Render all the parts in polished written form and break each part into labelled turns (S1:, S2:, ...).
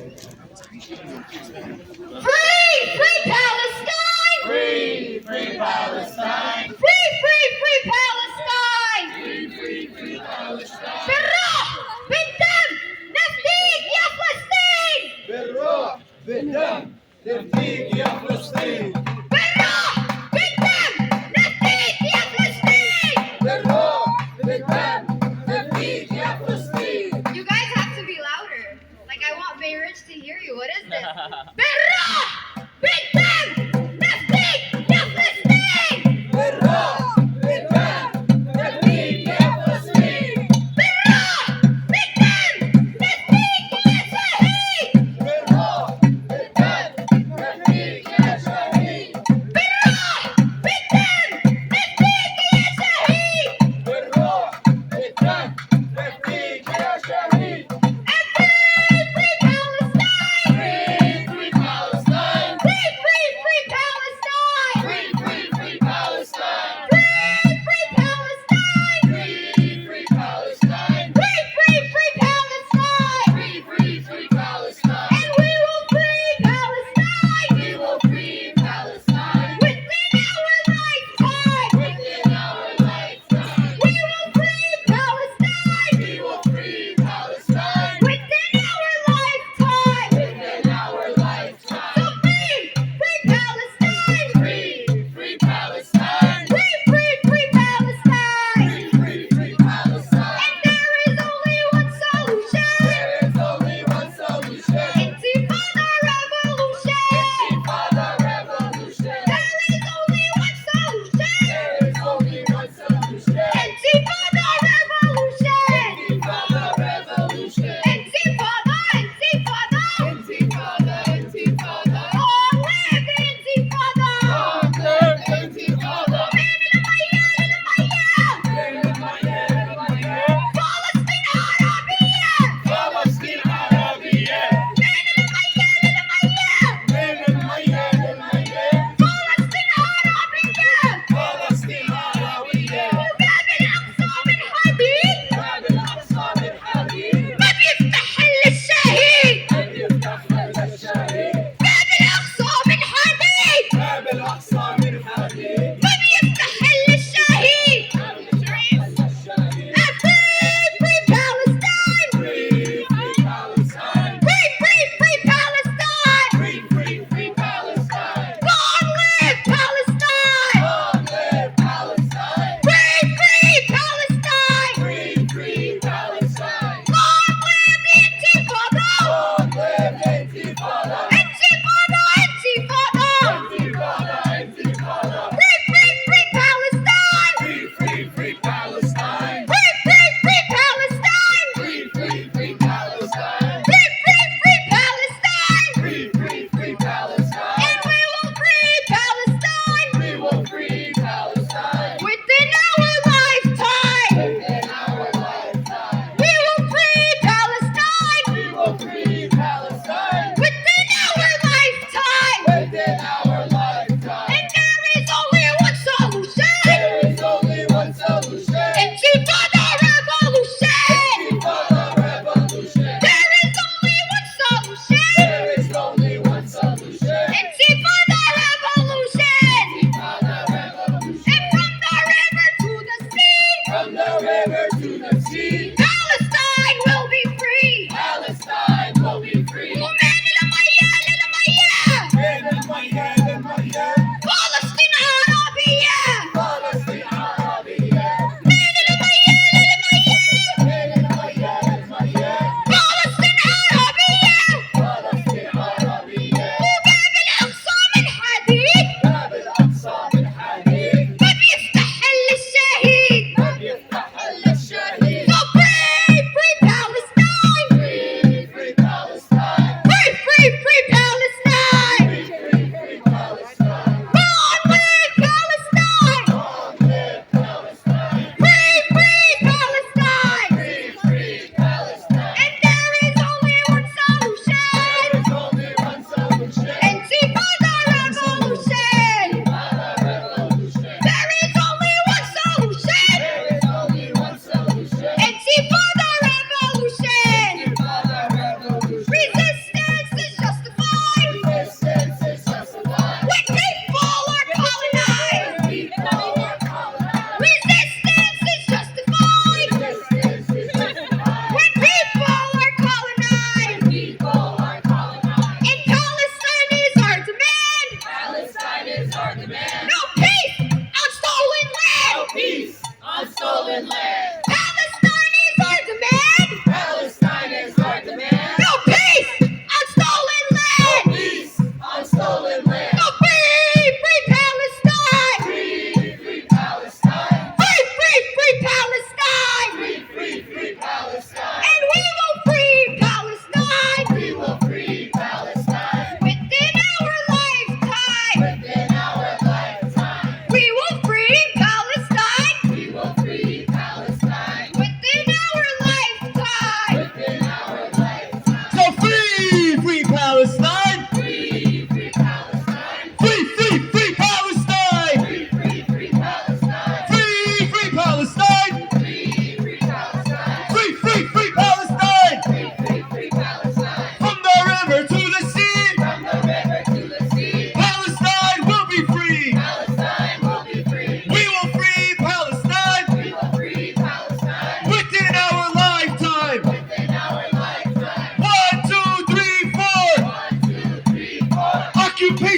S1: Free Palestine!
S2: Free Palestine!
S1: Free Palestine!
S2: Free Palestine!
S1: بالروح بالدم نفديك يا فلسطين!
S2: بالروح بالدم نفديك يا فلسطين!
S1: بالروح بالدم نفديك يا فلسطين!
S2: بالروح بالدم نفديك يا فلسطين!
S1: You guys have to be louder. Like I want Bay Ridge to hear you. What is this? بالروح بالدم نفديك يا فلسطين!
S2: بالروح بالدم نفديك يا فلسطين!
S1: بالروح بالدم نفديك يا شهيد!
S2: بالروح بالدم نفديك يا شهيد!
S1: بالروح بالدم نفديك يا شهيد!
S2: بالروح بالدم نفديك يا شهيد!
S1: Free Palestine!
S2: Free Palestine!
S1: Free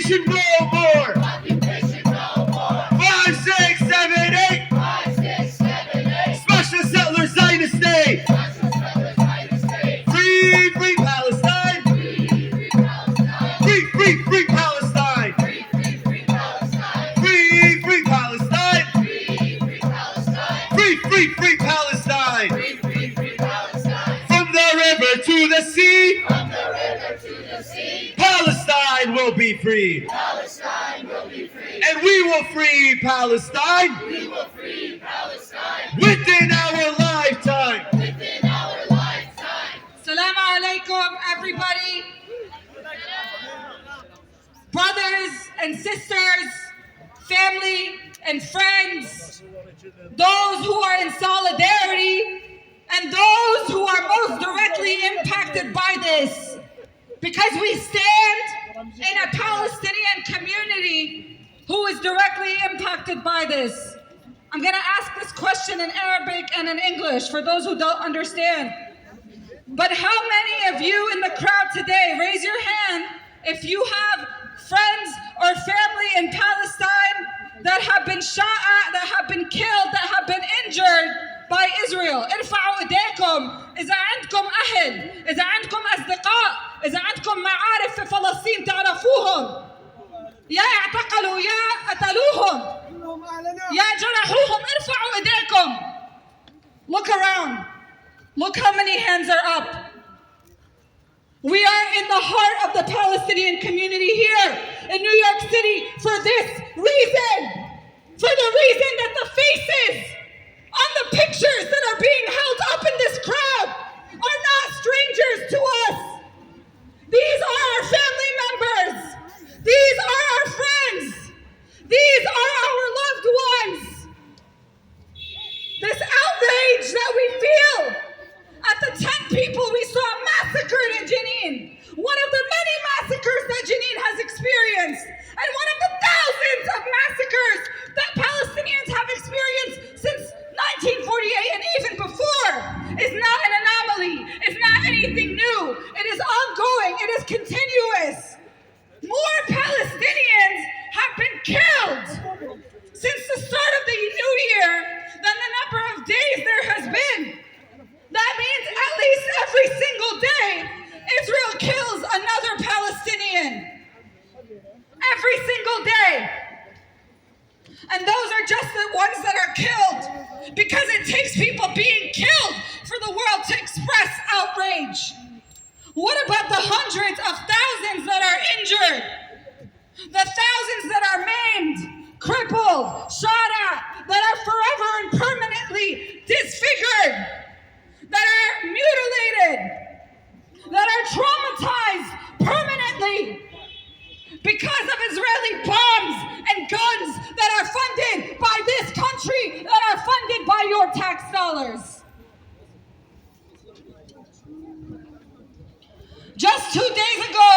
S3: Occupation no more.
S2: Occupation no more.
S3: 5, 6, 7, 8.
S2: 5, 6, 7, 8.
S3: Smash the settler Zionist state.
S2: Smash the settlers' United States.
S3: Free, free Palestine.
S2: Free Palestine.
S3: Free, free, free Palestine.
S2: Free Palestine.
S3: Free, free Palestine.
S2: Free Palestine.
S3: Free, free, free Palestine.
S2: Free Palestine.
S3: From the river to the sea,
S2: From the river to the sea,
S3: Palestine will be free.
S2: Palestine will be free.
S3: And we will free Palestine
S2: We will free Palestine
S3: within our lifetime.
S2: within our lifetime.
S4: Salaam alaikum, everybody. Brothers and sisters, family and friends, those who are in solidarity and those who are most directly impacted by this, because we stand in a Palestinian community who is directly impacted by this. I'm going to ask this question in Arabic and in English for those who don't understand. But how many of you in the crowd today, raise your hand if you have friends or family in Palestine that have been shot at, that have been killed, that have been injured by Israel. ارفعوا ايديكم إذا عندكم أهل، إذا عندكم أصدقاء، إذا عندكم معارف في فلسطين تعرفوهم. يا اعتقلوا يا قتلوهم يا جرحوهم ارفعوا ايديكم. Look around. Look how many hands are up. We are in the heart of the Palestinian community here in New York City for this reason. For the reason that the faces on the pictures that are being held up in this crowd are not strangers to us. These are our family members. These are our friends. These are our loved ones. This outrage that we feel at the 10 people we saw massacred in Jenin, one of the many massacres that Jenin has experienced, and one of the thousands of massacres that Palestinians have experienced since 1948 and even before, is not an anomaly. It's not anything new. It is ongoing. It is continuous. More Palestinians have been killed since the start of the new year than the number of days there has been. That means at least every single day, Israel kills another Palestinian. Every single day. And those are just the ones that are killed because it takes people being killed for the world to express outrage. What about the hundreds of thousands that are injured? The thousands that are maimed, crippled, shot at, that are forever and permanently disfigured, that are mutilated, that are traumatized permanently because of Israeli bombs and guns that are funded by this country, that are funded by your tax dollars. Just 2 days ago,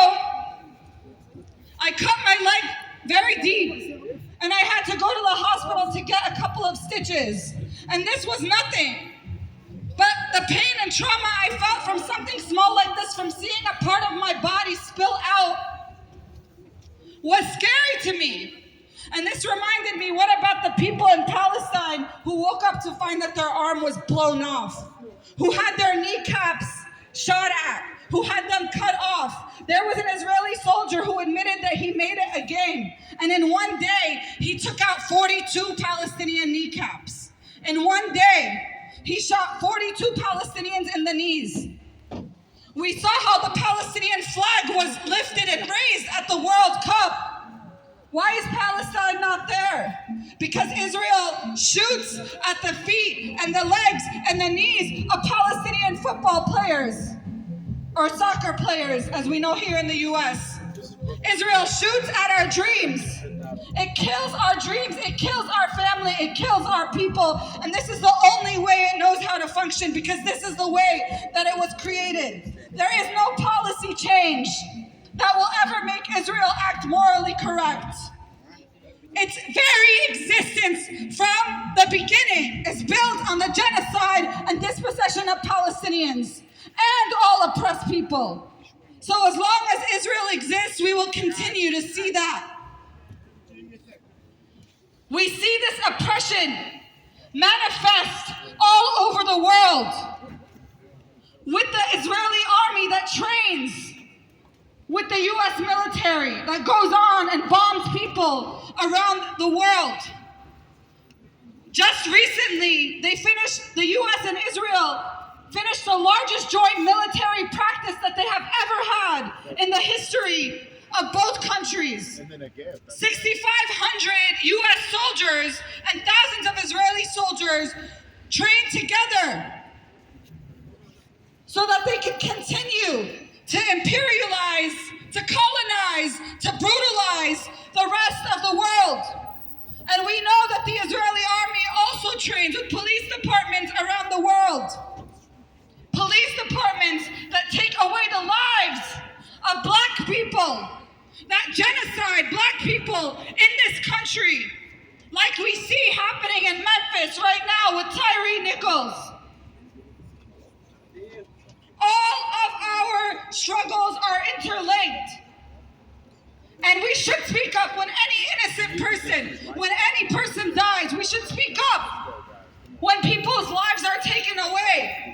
S4: I cut my leg very deep, and I had to go to the hospital to get a couple of stitches. And this was nothing. But the pain and trauma I felt from something small like this, from seeing a part of my body spill out, was scary to me. And this reminded me, what about the people in Palestine who woke up to find that their arm was blown off, who had their kneecaps shot at, who had them cut off? There was an Israeli soldier who admitted that he made it a game. And in one day, he took out 42 Palestinian kneecaps. In one day, he shot 42 Palestinians in the knees. We saw how the Palestinian flag was lifted and raised at the World Cup. Why is Palestine not there? Because Israel shoots at the feet and the legs and the knees of Palestinian football players, or soccer players, as we know here in the US. Israel shoots at our dreams. It kills our dreams, it kills our family, it kills our people, and this is the only way it knows how to function, because this is the way that it was created. There is no policy change that will ever make Israel act morally correct. Its very existence from the beginning is built on the genocide and dispossession of Palestinians and all oppressed people. So as long as Israel exists, we will continue to see that. We see this oppression manifest all over the world with the Israeli army that trains with the US military that goes on and bombs people around the world. Just recently, the US and Israel finished the largest joint military practice that they have ever had in the history of both countries. 6,500 US soldiers and thousands of Israeli soldiers trained together so that they can continue to imperialize, to colonize, to brutalize the rest of the world. And we know that the Israeli army also trains with police departments around the world. Police departments that take away the lives of black people, that genocide black people in this country, like we see happening in Memphis right now with Tyree Nichols. All of our struggles are interlinked. And we should speak up when any innocent person, when any person dies, we should speak up. When people's lives are taken away.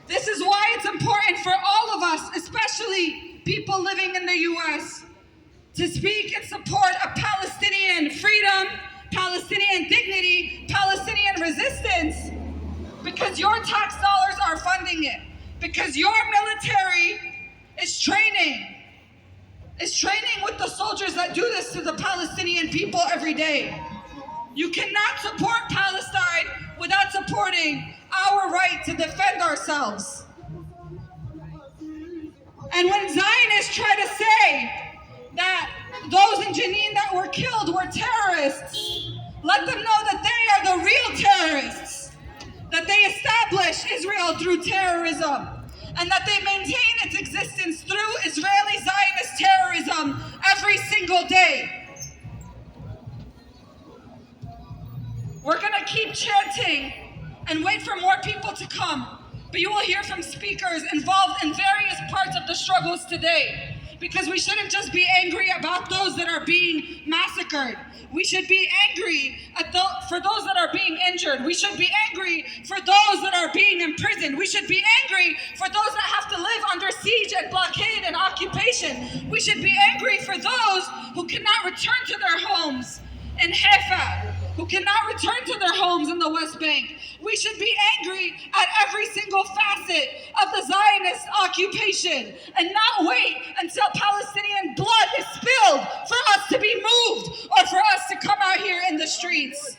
S4: This is why it's important for all of us, especially people living in the US, to speak in support of Palestinian freedom, Palestinian dignity, Palestinian resistance, because your tax dollars are funding it, because your military is training with the soldiers that do this to the Palestinian people every day. You cannot support Palestine without supporting our right to defend ourselves. And when Zionists try to say that those in Jenin that were killed were terrorists, let them know that they are the real terrorists, that they established Israel through terrorism, and that they maintain its existence through Israeli Zionist terrorism every single day. We're gonna keep chanting and wait for more people to come, but you will hear from speakers involved in various parts of the struggles today, because we shouldn't just be angry about those that are being massacred. We should be angry for those that are being injured. We should be angry for those that are being imprisoned. We should be angry for those that have to live under siege and blockade and occupation. We should be angry for those who cannot return to their homes in Haifa, who cannot return to their homes in the West Bank. We should be angry at every single facet of the Zionist occupation and not wait until Palestinian blood is spilled for us to be moved or for us to come out here in the streets.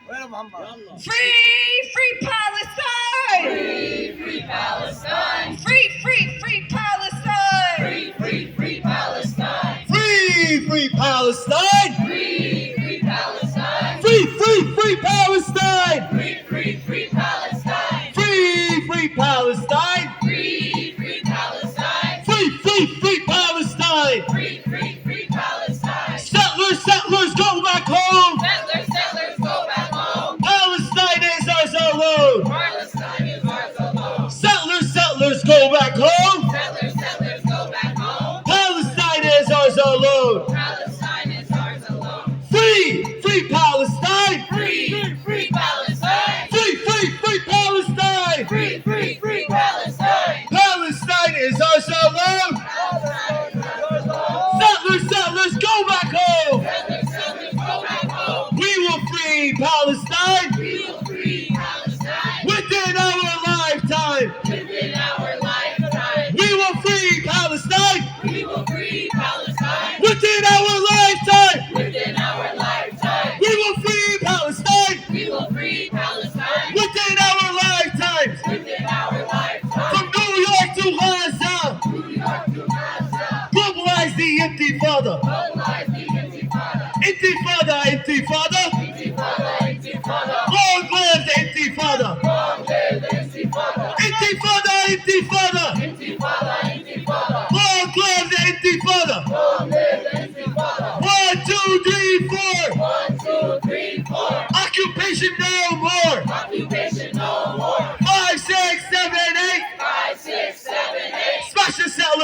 S4: Free, free Palestine!
S2: Free, free Palestine!
S4: Free, free, free Palestine!
S2: Free, free, free Palestine!
S3: Free, free Palestine!
S2: Free, free Palestine!
S3: Free, free, free Palestine!
S2: Free, free, free Palestine!
S3: Free, free Palestine!
S2: Free, free Palestine!
S3: Free, free, free Palestine!
S2: Free, free, free Palestine!
S3: Settlers, settlers, go back home!
S2: Settlers, settlers, go back home!
S3: Palestine is ours alone!
S2: Palestine is ours alone!
S3: Settlers, settlers, go back home!
S2: Settlers, settlers, go back home!
S3: Palestine is ours alone!
S2: Palestine is ours alone!
S3: Free, free Palestine!
S2: Free, free Palestine!
S3: Free, free, free Palestine!
S2: Free, free, free Palestine!
S3: Palestine is ours alone!
S2: Palestine is ours alone!
S3: Settlers, settlers, go back home!
S2: Settlers, settlers, go back home!
S3: We will free Palestine
S2: We will free Palestine
S3: within our lifetime!
S2: within our lifetime!
S3: We will free Palestine
S2: We will free Palestine
S3: within our lifetime!
S2: within our lifetime!
S3: We will free Palestine
S2: We will free Palestine
S3: within our lifetime!
S2: within our lifetime!
S3: From New York to Gaza!
S2: New York to Gaza!
S3: Mobilize the Intifada!
S2: Mobilize the Intifada!
S3: Intifada, Intifada!
S2: Intifada! Intifada!
S3: Long live the Intifada!
S2: Long live the Intifada!
S3: Intifada, Intifada!
S2: Intifada! Intifada!
S3: Long live the Intifada!
S2: Long live the Intifada!
S3: 1, 2, 3, 4!
S2: 1, 2, 3, 4!
S3: Occupation no more!
S2: Occupation no more!
S3: 5, 6, 7, 8!
S2: 5,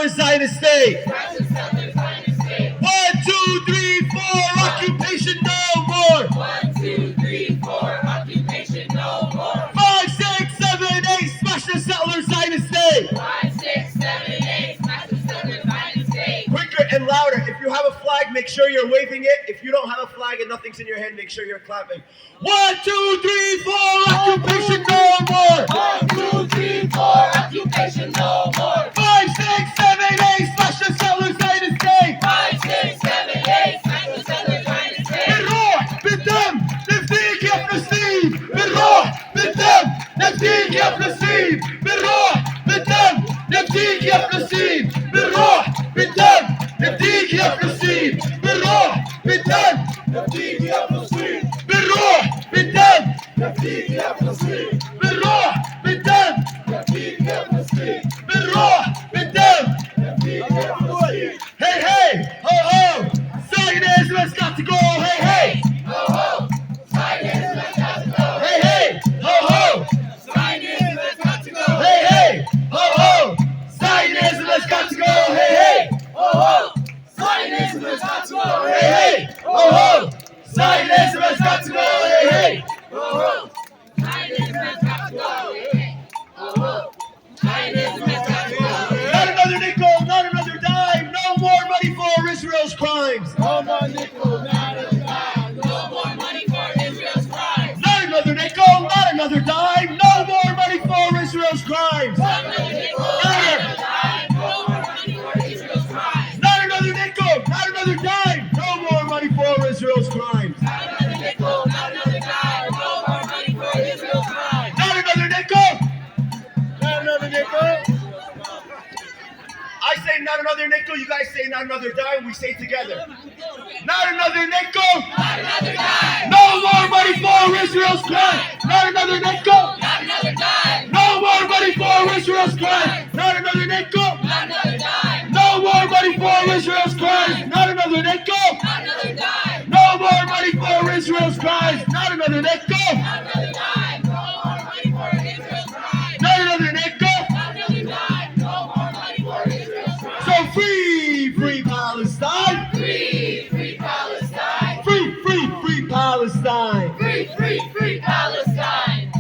S3: settlers Zionist state.
S2: Fascist settlers Zionist state.
S3: 1, 2, 3, 4, occupation no more.
S2: 1, 2, 3, 4, occupation no more.
S3: 5, 6, 7, 8, smash the settlers Zionist state.
S2: 5, 6, 7, 8, fascist settlers Zionist state.
S3: Quicker and louder. If you have a flag, make sure you're waving it. If you don't have a flag and nothing's in your hand, make sure you're clapping. 1, 2, 3, 4, occupation no more.
S2: 1, 2, 3, 4, occupation no more.
S3: 5, 6, 7, 8, smash the settlers Zionist state.
S2: 5, 6, 7, 8, fascist settlers Zionist state.
S3: بالروح بالدم نفديك يا فلسطين. بالروح بالدم نفديك يا فلسطين. بالروح بالدم نفديك يا فلسطين. بالروح بالدم نفديك يا فلسطين. بالروح بالدم
S2: نفديك يا فلسطين.
S3: بالروح بالدم
S2: نفديك يا فلسطين.
S3: بالروح بالدم
S2: نفديك يا فلسطين.
S3: بالروح بالدم.
S2: نفديك يا فلسطين.
S3: Hey, hey, ho, ho, Zionism has got to go. Hey, hey,
S2: Ho ho! Zionism has got to go.
S3: hey, hey, ho, ho,
S2: Zionism has got to go.
S3: hey, hey, ho, ho, Zionism has got to go. Hey, hey,
S2: Ho ho! Zionism has got to go.
S3: hey, hey, ho, ho, Zionism has got to go. Hey, hey.
S2: Ho ho! Zionism has got to go. Ho ho! Zionism has got to go.
S3: Not another nickel, not another dime. No more money for Israel's crimes.
S2: No more nickel, not a dime. No more money for Israel's crimes.
S3: Not another nickel, not another dime. No more money for Israel's crimes.
S2: Not another nickel, not a dime. No more money for Israel's crimes.
S3: Not another nickel, not another dime. No more money for Israel's crimes.
S2: Not another nickel, not another dime. No more money for Israel's crimes.
S3: Not another nickel.
S2: Not another nickel.
S3: I say not another nickel, you guys say not another dime, we say together. Not another nickel,
S2: Not another dime.
S3: no more money for Israel's crimes. Not another nickel,
S2: Not another dime.
S3: no more money for Israel's crimes. Not another nickel,
S2: Not another dime.
S3: no more money for Israel's crimes. Not another nickel,
S2: Not another dime.
S3: no more money for Israel's crimes. Not another nickel,
S2: Not another dime. No more money for Israel's crimes.
S3: not another nickel.
S2: Not another dime. No more money for Israel's crimes.
S3: So free Palestine.
S2: Free Palestine.
S3: Free Palestine.
S2: Free Palestine.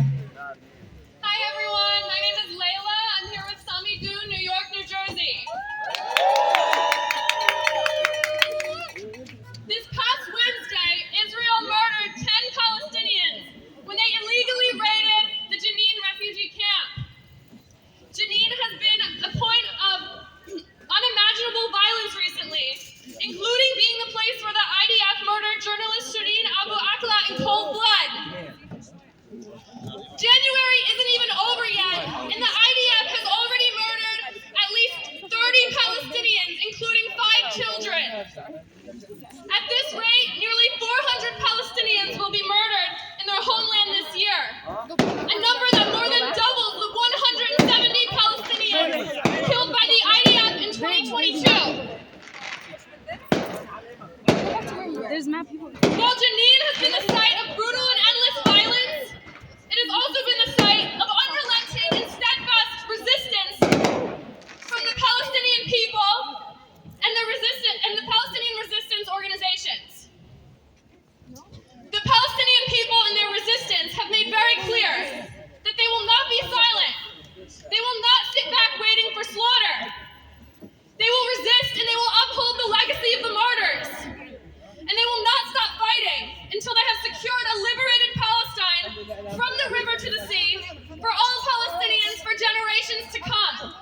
S5: Hi everyone, my name is Layla. I'm here with Sami Doon, New York, New Jersey. This past Wednesday, Israel murdered 10 Palestinians when they illegally raided the Jenin refugee camp. Jenin has been a point of unimaginable violence recently, including being the place where the IDF murdered journalist Shireen Abu Akleh in cold blood. January isn't even over yet, and the IDF has already murdered at least 30 Palestinians, including 5 children. At this rate, nearly 400 Palestinians will be murdered in their homeland this year, a number that more than doubles the 170 Palestinians killed by the IDF in 2022. While Jenin has been the site of brutal and endless violence, it has also been the site of unrelenting and steadfast resistance from the Palestinian people and the Palestinian resistance organizations. The Palestinian people and their resistance have made very clear that they will not be silent. They will not sit back waiting for slaughter. They will resist and they will uphold the legacy of the martyrs. And they will not stop fighting until they have secured a liberated Palestine from the river to the sea for all Palestinians for generations to come.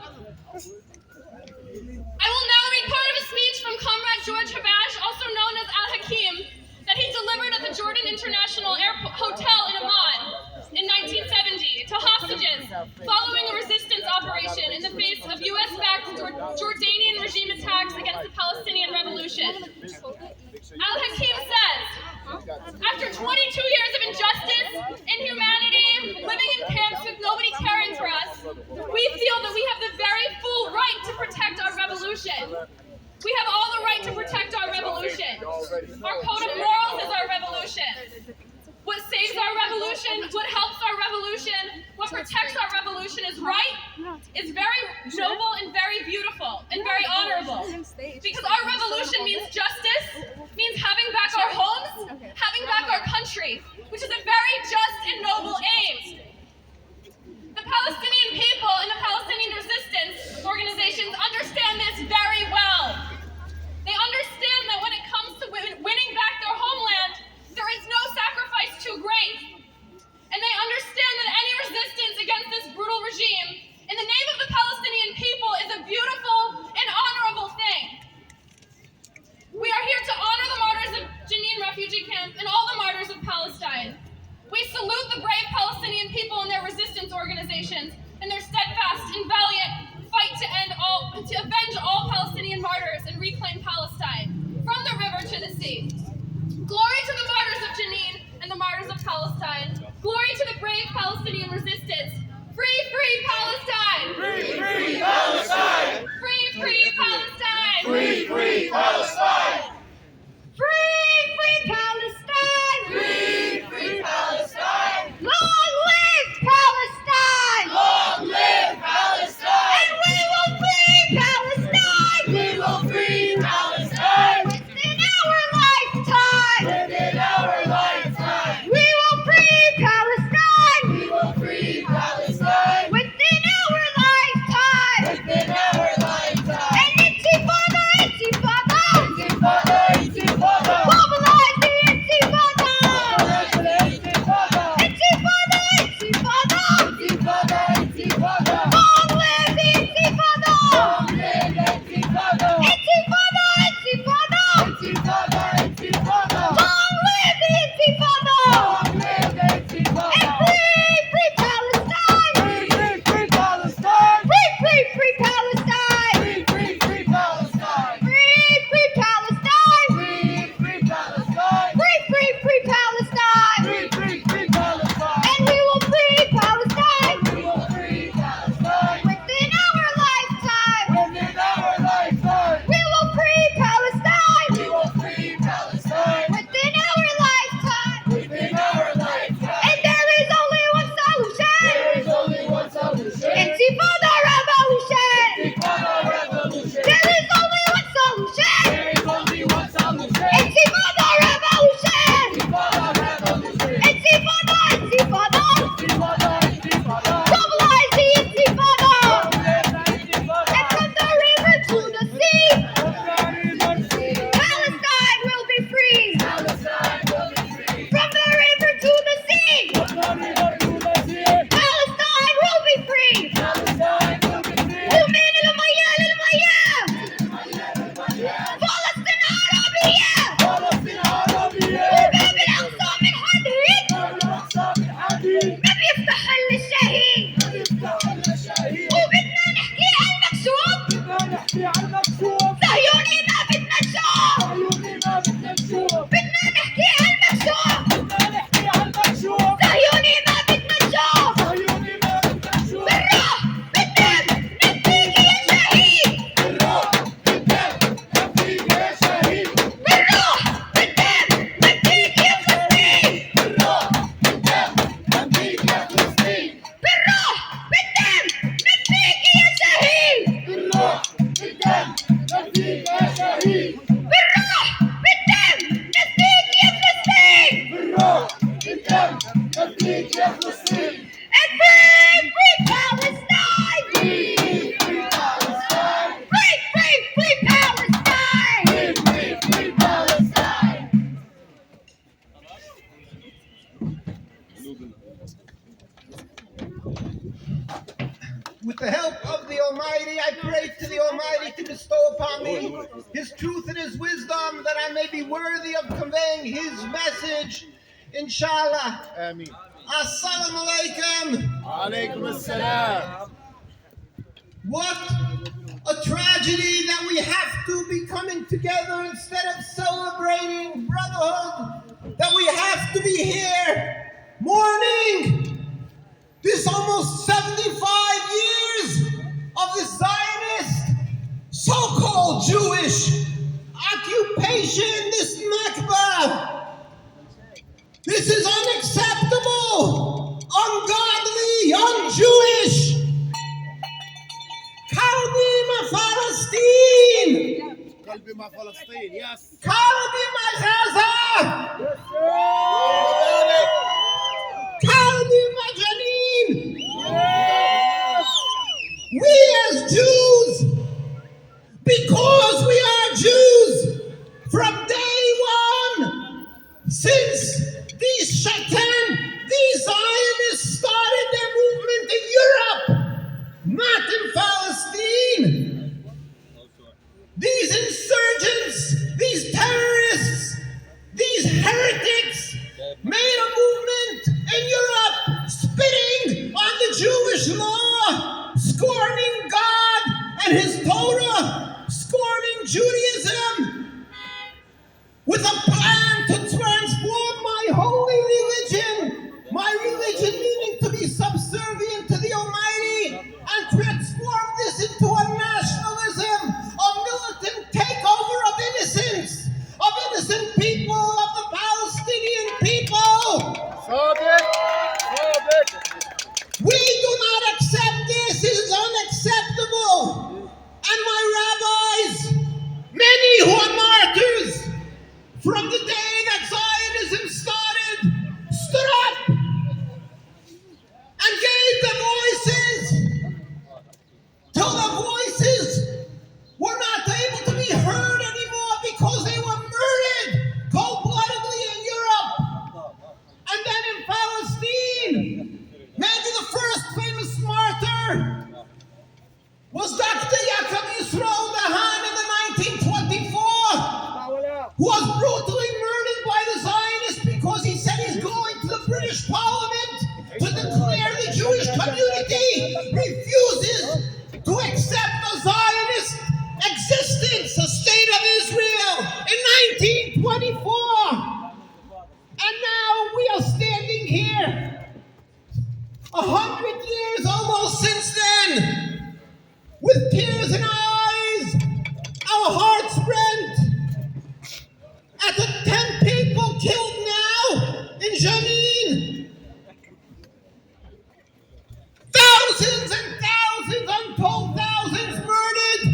S5: I will now read part of a speech from Comrade George Habash, also known as Al-Hakim, that he delivered at the Jordan International Hotel in Amman in 1970 to hostages following a resistance operation in the face of US-backed Jordanian regime attacks against the Palestinian Revolution. Al-Hakim says, after 22 years of injustice, inhumanity, living in camps with nobody caring for us, we feel that we have the very full right to protect our revolution. We have all the right to protect our revolution. Our code of morals is our revolution. What saves our revolution, what helps our revolution, what protects our revolution is right, is very noble and very beautiful and very back our country, which is a very just and noble aim. The Palestinian people and the Palestinian resistance organizations understand this very well. They understand that when it comes to winning back their homeland, there is no sacrifice too great. And they understand that any resistance against this brutal regime in the name of the Palestinian people is a beautiful and honorable thing. We are here to honor the martyrs of Jenin refugee camp and all the martyrs of Palestine. We salute the brave Palestinian people and their resistance organizations and their steadfast and valiant fight to avenge all Palestinian martyrs and reclaim Palestine from the river to the sea. Glory to the martyrs of Jenin and the martyrs of Palestine. Glory to the brave Palestinian resistance. Free, free Palestine!
S3: Free, free Palestine!
S5: Free, free Palestine!
S3: Free, free Palestine!
S1: Free, free Palestine!
S3: Free, free Palestine!
S1: Long live Palestine!
S3: Long live Palestine!
S1: And we will free Palestine!
S3: We will free Palestine!
S1: Within our lifetime!
S3: Within our lifetime!
S1: We will free Palestine!
S3: We will free Palestine!
S1: Within our lifetime!
S3: Within our lifetime!
S1: And Intifada, Intifada!
S3: Intifada, Intifada!
S1: Mobilize the Intifada!
S3: Intifada!
S1: Intifada, Intifada!
S3: Intifada, Intifada!
S1: Long live the Intifada!
S3: Long live Intifada!
S1: Intifada, Intifada!
S3: Intifada, Intifada!
S1: Long live the Intifada!
S3: Long live Intifada!
S1: And free, free Palestine!
S3: Free, free, free Palestine!
S1: Free, free, free Palestine!
S3: Free, free, free Palestine!
S1: Free, free Palestine!
S3: Free, free Palestine!
S1: Free, free, free Palestine!
S3: Free, free, free Palestine!
S1: And we will free Palestine!
S3: We will free Palestine!
S1: Within our lifetime!
S3: Within our lifetime!
S1: We will free Palestine!
S3: We will free Palestine!
S1: Within our lifetime!
S3: Within our lifetime!
S1: And there is only one solution!
S3: There is only one solution!
S1: Intifada revolution!
S3: Intifada revolution!
S1: There is only one solution!
S3: There is only one solution!
S1: Intifada revolution!
S3: Intifada revolution!
S1: Intifada, Intifada!
S3: Intifada, Intifada!
S1: Mobilize the Intifada!
S3: Long live the Intifada!
S1: And from the river to the sea,
S3: Palestine
S1: Palestine will be free!
S3: will be free!
S1: From the river to the sea, Palestine will be free!
S3: Palestine will be free!
S1: ومن المياه للمياه فلسطين عربية
S3: فلسطين عربية!
S1: وباب الأقصى من حديد
S3: الأقصى من حديد!
S1: ما بيفتح إلا الشهيد
S3: نفتح على الشهيد!
S1: وبدنا نحكي عن المكشوف
S3: بدنا نحكي عن المكشوف!
S1: صهيوني ما بدنا نشوف
S3: عيوني ما بدنا نشوف!
S1: بدنا نحكي عن المكشوف
S3: بدنا نحكي عن المكشوف!
S1: صهيوني ما بدنا نشوف
S3: عيوني ما بدنا نشوف!
S1: بالروح بالدم نفديك يا شهيد
S3: بالروح بالدم نفديك يا شهيد!
S1: بالروح بالدم نفديك يا فلسطين
S3: بالروح بالدم نفديك يا فلسطين!
S1: بالروح بالدم نفديك يا شهيد
S3: بالروح بالدم نفديك يا شهيد!
S1: بالروح بالدم نفديك يا فلسطين
S3: بالروح بالدم نفديك يا فلسطين!
S1: And free, free Palestine!
S3: Free, free Palestine!
S1: Free, free, free Palestine!
S3: Free, free, free Palestine!
S6: With the help of the Almighty, I pray to the Almighty to bestow upon me His truth and His wisdom, that I may be worthy of conveying His message. Inshallah.
S3: Ameen.
S6: Assalamu alaikum.
S3: Alaykum assalam.
S6: What a tragedy that we have to be coming together instead of celebrating brotherhood, that we have to be here mourning this almost 75 years of the Zionist so-called Jewish occupation, this Nakba. This is unacceptable, ungodly, un-Jewish. Kalbima Palestine!
S2: قلبي مع فلسطين. Yes.
S6: قلبي مع غزة. قلبي مع جنين. We as Jews, because we are Jews, from day one, since these Shaitan, these Zionists started their movement in Europe, not in Palestine. These insurgents, these terrorists, these heretics made a movement in Europe spitting on the Jewish law, scorning God and His Torah, scorning Judaism, with a plan to transform my holy religion, my religion meaning to be subservient to the Almighty, and transform this into a nationalism, a militant takeover of innocence, of innocent people, of the Palestinian people. We do not accept this. It is unacceptable. And my rabbis, many who are martyrs, from the day that Zionism started, stood up and gave the voices till the voices were not able to be heard anymore because they were murdered cold-bloodedly in Europe. And then in Palestine, maybe the first famous martyr was Dr. Yaakov Yisrael Dahan in the 1924, who was brutally murdered by the Zionists because he said he's going to the British Parliament to declare the Jewish community refuses to accept the Zionist existence, the state of Israel, in 1924. And now we are standing here, 100 years almost since then, with tears in our eyes, our hearts rent, at the 10 people killed now in Jenin. Thousands and thousands, untold thousands murdered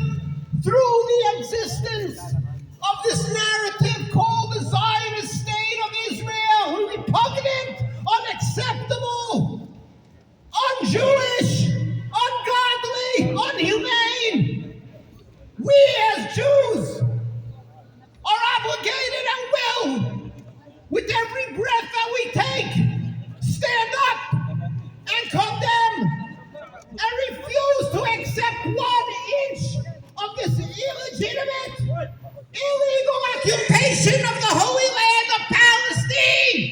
S6: through the existence of this narrative called the Zionist State of Israel, repugnant, unacceptable, un-Jewish, ungodly, unhumane. We as Jews are obligated and will, with every breath that we take, stand up and condemn and refuse to accept 1 inch of this illegitimate, illegal occupation of the Holy Land of Palestine.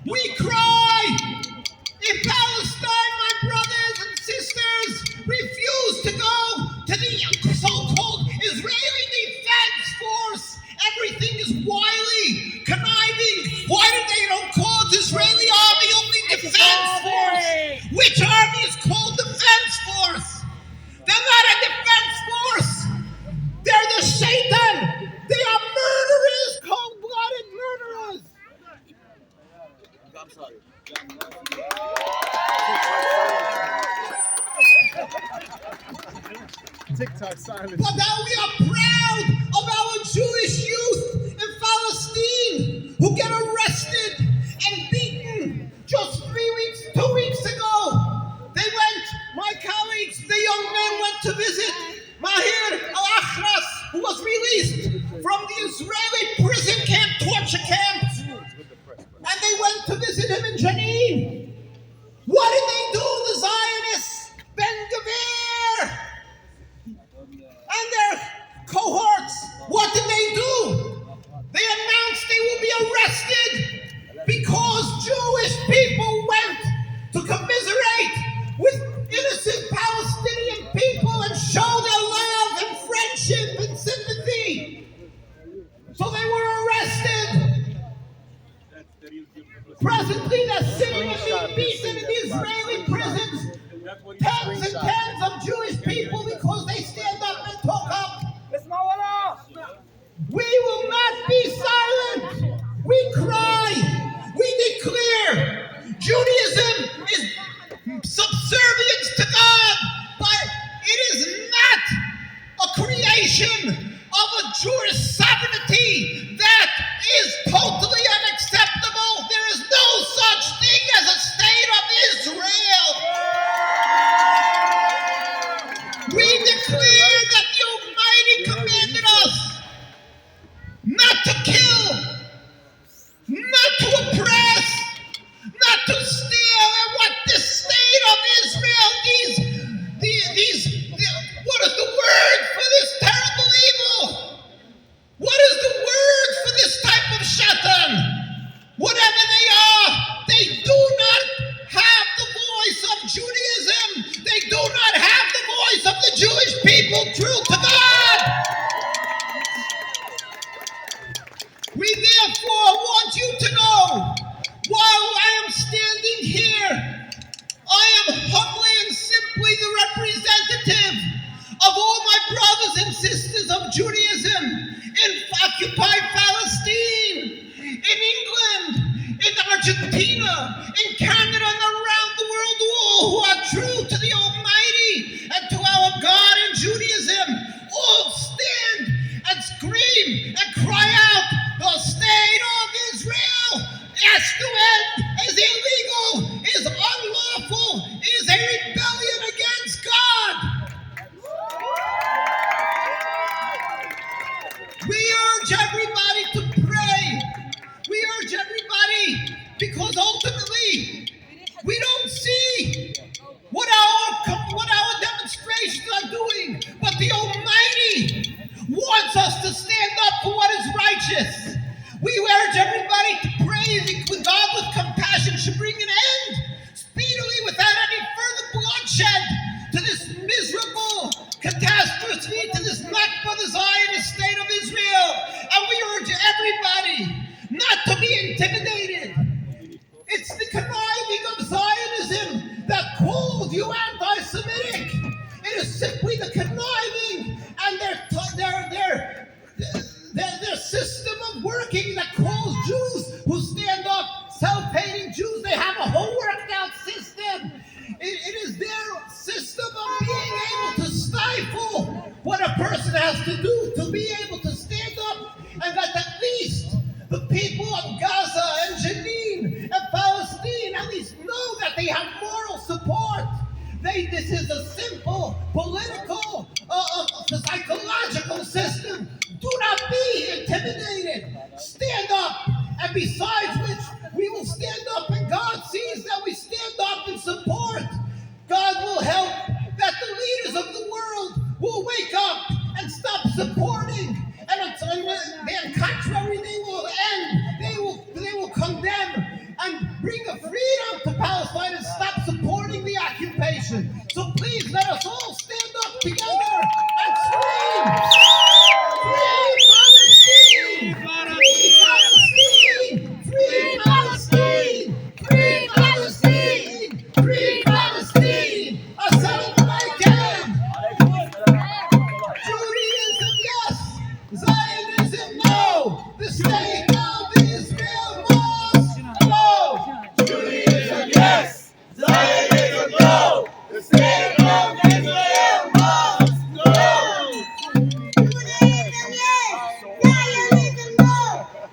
S6: We cry, if Palestine, my brothers and sisters, refuse to go to the so-called Israeli Defense Force, everything is wily, conniving. Why do they don't call it Israeli Army only Defense Force? Which army is called Defense Force? They're not a defense force. They're the Shaitan. They are murderers, cold-blooded murderers.
S2: I'm sorry. TikTok silence.
S6: But now we are proud of our Jewish youth in Palestine who get arrested and beaten just 2 weeks ago. They went, my colleagues, the young men went to visit Mahir al-Akhras, who was released from the Israeli prison camp, torture camp. And they went to visit him in Jenin. What did they do, the Zionists? Ben Gvir and their cohorts, what did they do? They announced they will be arrested because Jewish people went to commiserate with innocent Palestinian people and show their love and friendship and sympathy. So they were arrested. Presently, they're sitting and being beaten in the Israeli prisons. Tens and tens of Jewish people because they stand up and talk up. We will not be silent. We cry. We declare Judaism is subservience to God, but it people true to God. We therefore want you to know, while I am standing here, I am humbly and simply the representative of all my brothers and sisters of Judaism in occupied Palestine, in England, in Argentina, in Canada, and around the world, all who are true to the Almighty and to our God in Judaism. All stand and scream and cry out, the state of Israel has to end, is illegal, is unlawful, is a rebellion against God. We urge everybody to pray. We urge everybody because ultimately we don't see what our demonstrations are doing, but the Almighty wants us to stand up for what is righteous. We urge everybody to pray that God with compassion should bring an end speedily without any further bloodshed to this miserable catastrophe, to this Nakba, the Zionist state of Israel. And we urge everybody not to be intimidated. It's the conniving of Zionism that calls you anti-Semitic. It is simply the conniving and their system of working that calls Jews who stand up, self-hating Jews. They have a whole worked out system. It is their system of being able to stifle what a person has to do to be able to stand up, and that at least the people of Gaza and Jenin and Palestine at least know that they have moral support. This is a simple political, psychological system. Do not be intimidated. Stand up. And besides which, we will stand up, and God sees that we stand up in support. God will help that the leaders of the world will wake up and stop supporting. And on contrary, they will end. They will condemn and bring a freedom to Palestine and stop supporting the occupation. So please let us all stand up together and scream. Free Palestine! Free Palestine! Free Palestine! Free Palestine! Assalamu alaikum! Judaism, yes! Zionism, no! The state of Israel must go!
S3: Judaism, yes. Zionism, no. The state of Israel must go.
S2: Judaism, yes. Zionism, no.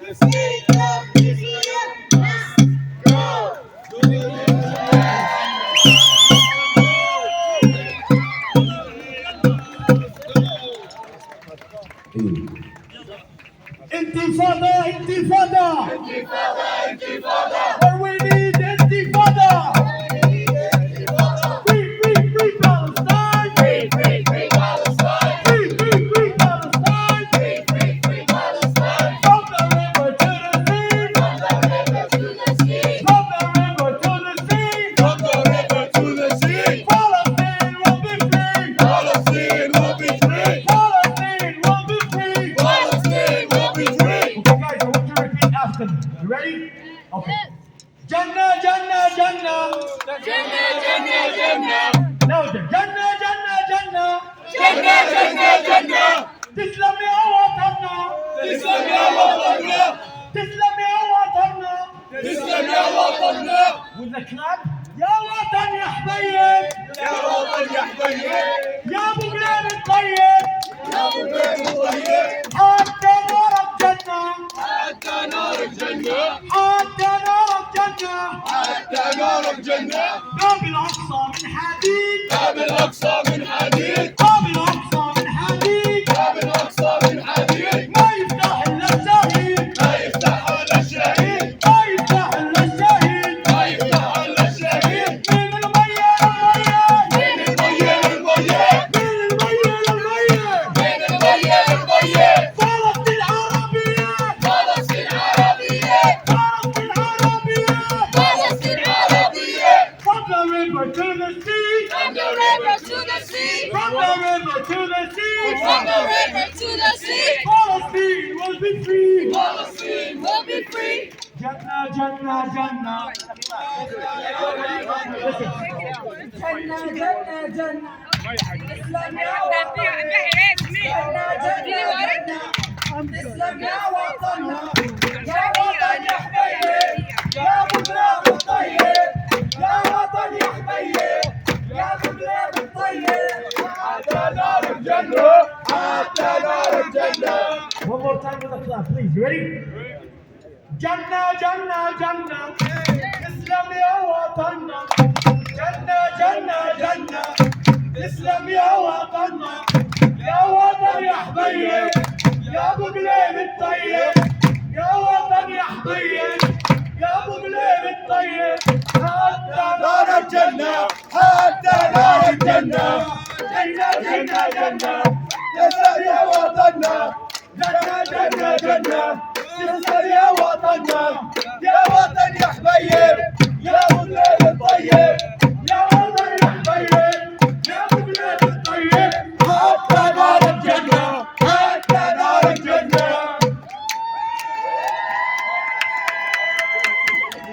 S2: The state of Israel must go.
S3: Intifada, intifada. Intifada, intifada. And we need intifada. Free, free, free Palestine. Free, free, free Palestine. Free, free, free Palestine. Free, free, free Palestine. From the river to the sea. From the river to the sea. From the river to the sea. From the river to the sea. Palestine will be free. Palestine will be free. Palestine will be free. Palestine will be free. Okay, guys, I want you to repeat after me. You ready? Okay. Jannah, Jannah, Jannah. Jannah, Jannah, Jannah. Now the Jannah, Jannah, Jannah. Jannah, Jannah, Jannah. Tislam ya watanna. Tislam ya watanna. Tislam ya watanna. Tislam ya watanna. With the clap. يا وطن يا حبيب. يا وطن يا حبيب. يا ابو بلاد الطيب. يا ابو بلاد الطيب. حتى نار الجنة. حتى نار الجنة. حتى نار الجنة. حتى نار الجنة. باب الأقصى من حديد. باب الأقصى من حديد. باب الأقصى من حديد. باب الأقصى من حديد. ما يفتح إلا الشهيد. ما يفتح إلا الشهيد. ما يفتح إلا الشهيد. ما يفتح إلا الشهيد. من المية المية. من المية المية. من المية المية. من المية المية. فلسطين عربية. فلسطين عربية. فلسطين عربية. فلسطين عربية. قبل the river to the sea.
S2: From the river to the sea.
S3: From the river to the sea.
S2: From the river to the sea.
S3: Palestine will be free.
S2: Palestine will be free.
S3: Jannah, Jannah, Jannah.
S4: الإسلام يا وطننا
S3: يا وطن يا حبيب يا ابو بلاد الطيب يا وطن يا حبيب يا ابو بلاد الطيب حتى نار الجنة حتى نار الجنة. One more time with the clap, please. You ready? جنة جنة جنة اسلم يا وطننا جنة جنة جنة اسلم يا وطننا يا وطن يا حبيب يا ابو بلاد الطيب يا وطن يا حبيب يا ابو بلاد الطيب حتى نار الجنة حتى نار الجنة. جنة جنة جنة اسلم يا وطننا جنة جنة جنة اسلم يا وطننا يا وطن يا حبيب يا ابو بلاد الطيب يا وطن يا حبيب يا ابو بلاد الطيب حتى نار الجنة حتى نار الجنة.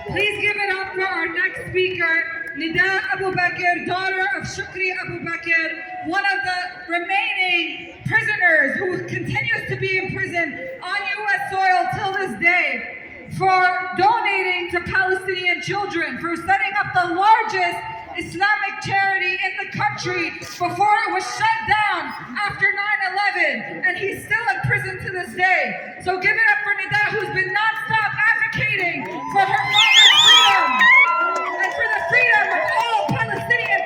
S4: Please give it up for our next speaker, Nida Abu Bakr, daughter of Shukri Abu Bakr, one of the remaining prisoners who continues to be in prison on U.S. soil till this day for donating to Palestinian children, for setting up the largest Islamic charity in the country before it was shut down after 9/11, and he's still in prison to this day. So give it up for Nida, who's been non-stop advocating for her mother's freedom and for the freedom of all Palestinian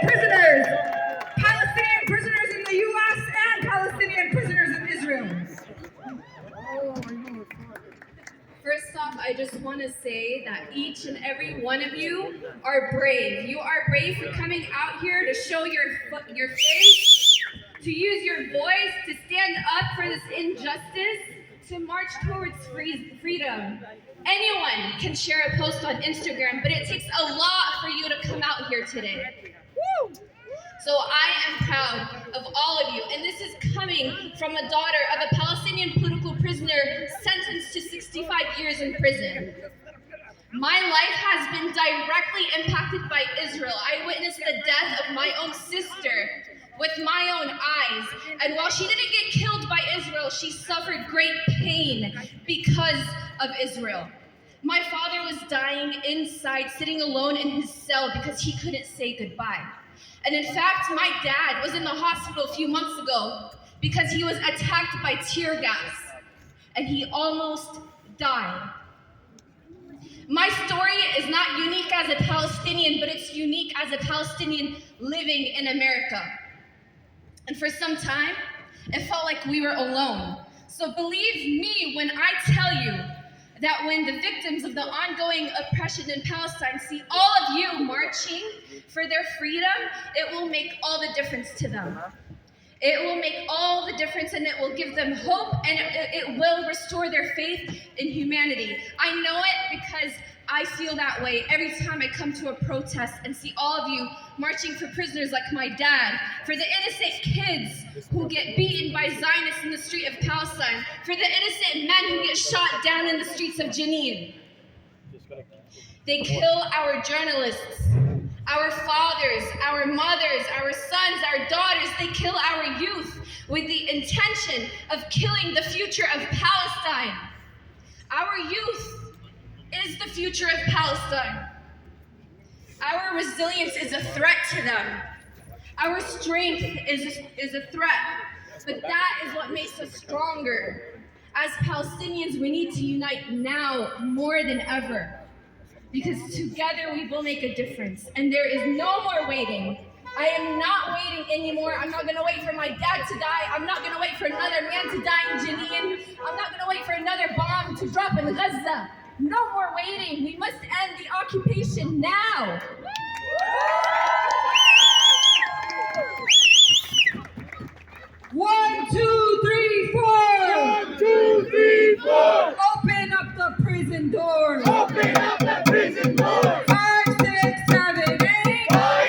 S4: prisoners in the U.S. and Palestinian prisoners in Israel.
S5: First off, I just want to say that each and every one of you are brave. You are brave for coming out here to show your face, to use your voice, to stand up for this injustice, to march towards freedom. Anyone can share a post on Instagram, but it takes a lot for you to come out here today. Woo! So I am proud of all of you, and this is coming from a daughter of a Palestinian political prisoner sentenced to 65 years in prison. My life has been directly impacted by Israel. I witnessed the death of my own sister with my own eyes, and while she didn't get killed by Israel, she suffered great pain because of Israel. My father was dying inside, sitting alone in his cell because he couldn't say goodbye. And in fact, my dad was in the hospital a few months ago because he was attacked by tear gas, and he almost died. My story is not unique as a Palestinian, but it's unique as a Palestinian living in America. And for some time, it felt like we were alone. So believe me when I tell you that when the victims of the ongoing oppression in Palestine see all of you marching for their freedom, it will make all the difference to them. It will make all the difference, and it will give them hope, and it will restore their faith in humanity. I know it because I feel that way every time I come to a protest and see all of you marching for prisoners like my dad, for the innocent kids who get beaten by Zionists in the street of Palestine, for the innocent men who get shot down in the streets of Jenin. They kill our journalists, our fathers, our mothers, our sons, our daughters. They kill our youth with the intention of killing the future of Palestine. Our youth is the future of Palestine. Our resilience is a threat to them. Our strength is a threat, but that is what makes us stronger. As Palestinians, we need to unite now more than ever, because together we will make a difference, and there is no more waiting. I am not waiting anymore. I'm not going to wait for my dad to die. I'm not going to wait for another man to die in Jenin. I'm not going to wait for another bomb to drop in Gaza. No more waiting. We must end the occupation now.
S4: 1, 2, 3, 4.
S3: 1, 2, 3, 4.
S4: Open up the prison doors.
S3: Open up the prison doors.
S4: 5, 6, 7, 8.
S3: 5,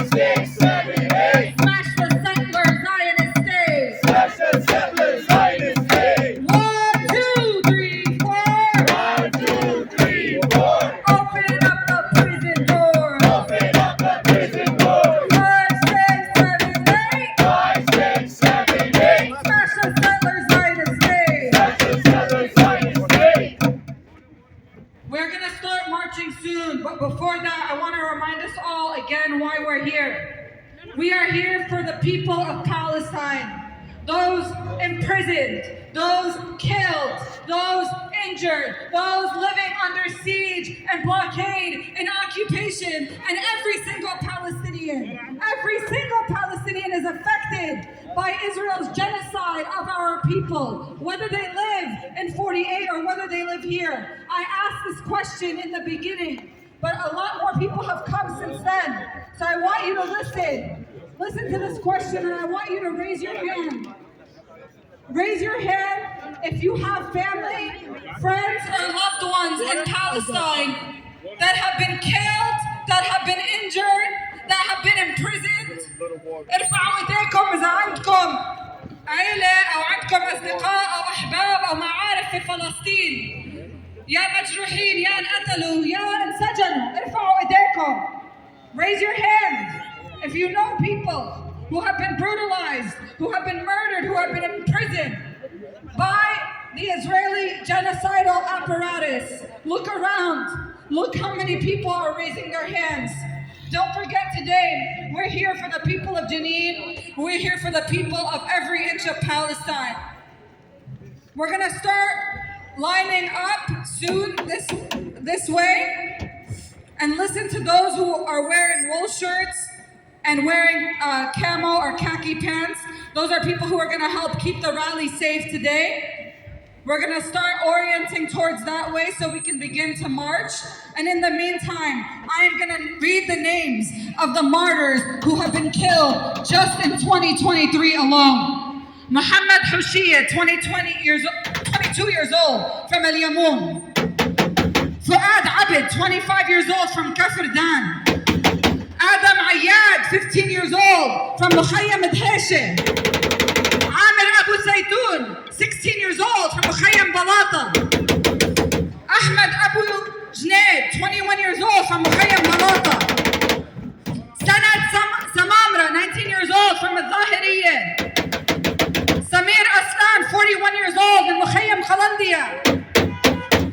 S4: We are here for the people of Palestine, those imprisoned, those killed, those injured, those living under siege and blockade and occupation, and every single Palestinian is affected by Israel's genocide of our people, whether they live in 48 or whether they live here. I asked this question in the beginning, but a lot more people have come since then. So I want you to listen to this question, and I want you to raise your hand. Raise your hand if you have family, friends, or loved ones in Palestine that have been killed, that have been injured, that have been imprisoned. ارفعوا ايديكم اذا عندكم عيلة او عندكم اصدقاء او احباب او معارف في فلسطين، يا مجروحين يا انقتلوا يا انسجنوا. ارفعوا ايديكم. Raise your hand if you know people who have been brutalized, who have been murdered, who have been imprisoned by the Israeli genocidal apparatus. Look around. Look how many people are raising their hands. Don't forget today, we're here for the people of Jenin. We're here for the people of every inch of Palestine. We're gonna start lining up soon this way, and listen to those who are wearing wool shirts and wearing camo or khaki pants. Those are people who are gonna help keep the rally safe today. We're gonna start orienting towards that way so we can begin to march. And in the meantime, I am gonna read the names of the martyrs who have been killed just in 2023 alone. Muhammad Hushiya, 22 years old, from Al Yamoun. Fuad Abid, 25 years old, from Kafr Dan. Adam Ayyad, 15 years old, from Mukhayyam Dheche. Amir Abu Zaytun, 16 years old, from Mukhayyam Balata. Ahmed Abu Jnaid, 21 years old, from Mukhayyam Balata. Sanad Samamra, 19 years old, from Al-Zahiriyya. Samir Aslan, 41 years old, in Mukhayyam Qalandiya.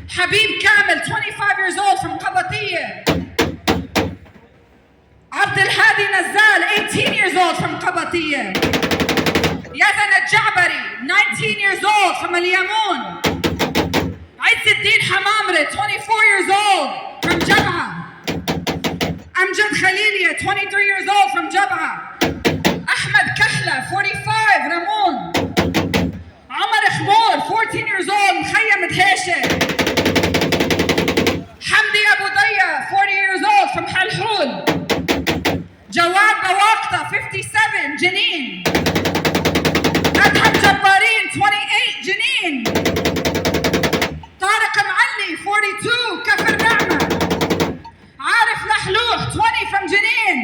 S4: Habib Kamil, 25 years old, from Qabatiyya. Abdel Hadi Nazal, 18 years old, from Qabatiyya. Yazan Al-Ja'bari, 19 years old, from Al Yamoun. Izzuddin Hamamre, 24 years old, from Jabha. Amjad Khalilia, 23 years old, from Jabha. Ahmed Kahla, 45, Ramoun. Omar Khmour, 14 years old, Mukhayyam Dheche. Hamdi Abu Daya, 40 years old, from Halhul. Jawad Bawaqta, 57, Jenin. Adham Jabbareen, 28, Jenin. Tariq Mali, 42, Kafr Na'ma. Arif Lahlouh, 20, from Jenin.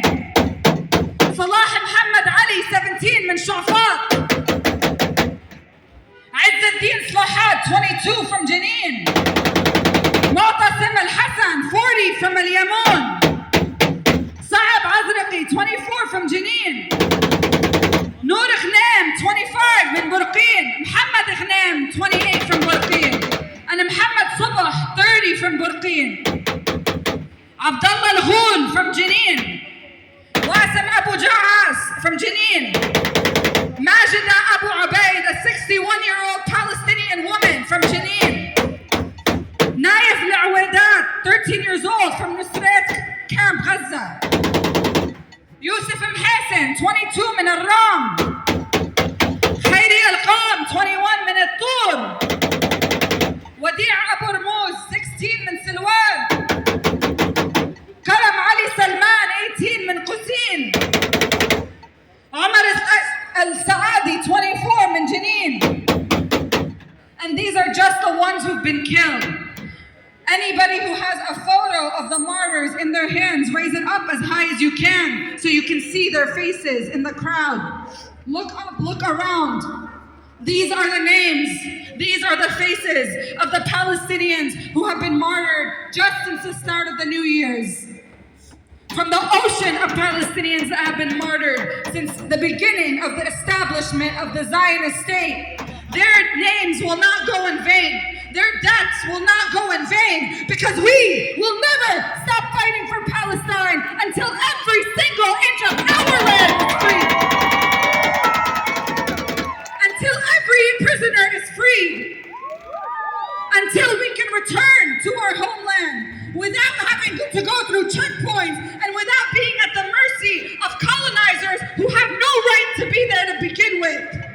S4: Salah Muhammad Ali, 17, من شعفاط. Izzuddin Slahat, 22, from Jenin. Mu'tasim Al-Hassan, 40, from Al Yamoun. Saab Azraqi, 24, from Jenin. Noor Ghnaim, 25, من Burqin. Muhammad Ghnaim, 28, from Burqin. And Muhammad Subah, 30, from Burqin. Abdullah Al-Ghoul, from Jenin. Wasim Abu Ja'as, from Jenin. Majida Abu Ubaid, a 61-year-old Palestinian woman from Jenin. Naif Al-Awadat, 13 years old, from Nusrat Camp Gaza. Yusuf Mhassan, 22, من الرام. Khayri Al-Qam, 21, من الطور. Wadi' Abu Rmuz, 16, من سلوان. Karam Ali Salman, 18, من قسين. Omar Al-Saadi, 24, من Jenin. And these are just the ones who've been killed. Anybody who has a photo of the martyrs in their hands, raise it up as high as you can so you can see their faces in the crowd. Look up, look around. These are the names, these are the faces of the Palestinians who have been martyred just since the start of the New Year's. From the ocean of Palestinians that have been martyred since the beginning of the establishment of the Zionist state. Their names will not go in vain. Their deaths will not go in vain, because we will never stop fighting for Palestine until every single inch of our land with.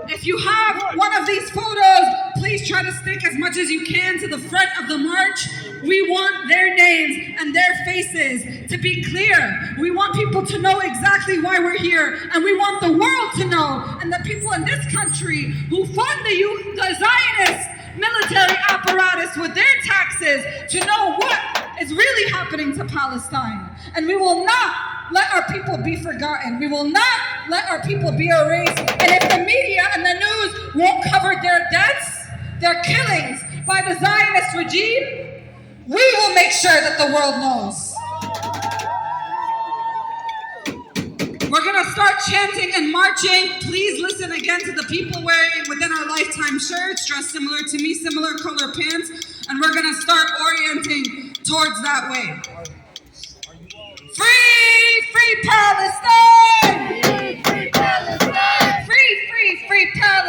S4: If you have one of these photos, please try to stick as much as you can to the front of the march. We want their names and their faces to be clear. We want people to know exactly why we're here, and we want the world to know, and the people in this country who fund the Zionist military apparatus with their taxes to know what is really happening to Palestine. And we will not let our people be forgotten. We will not let our people be erased. And if the media and the news won't cover their deaths, their killings by the Zionist regime, we will make sure that the world knows. We're gonna start chanting and marching. Please listen again to the people wearing within our lifetime shirts, dressed similar to me, similar color pants, and we're gonna start orienting towards that way. Free, free Palestine! Free, free Palestine! Free, free, free Palestine!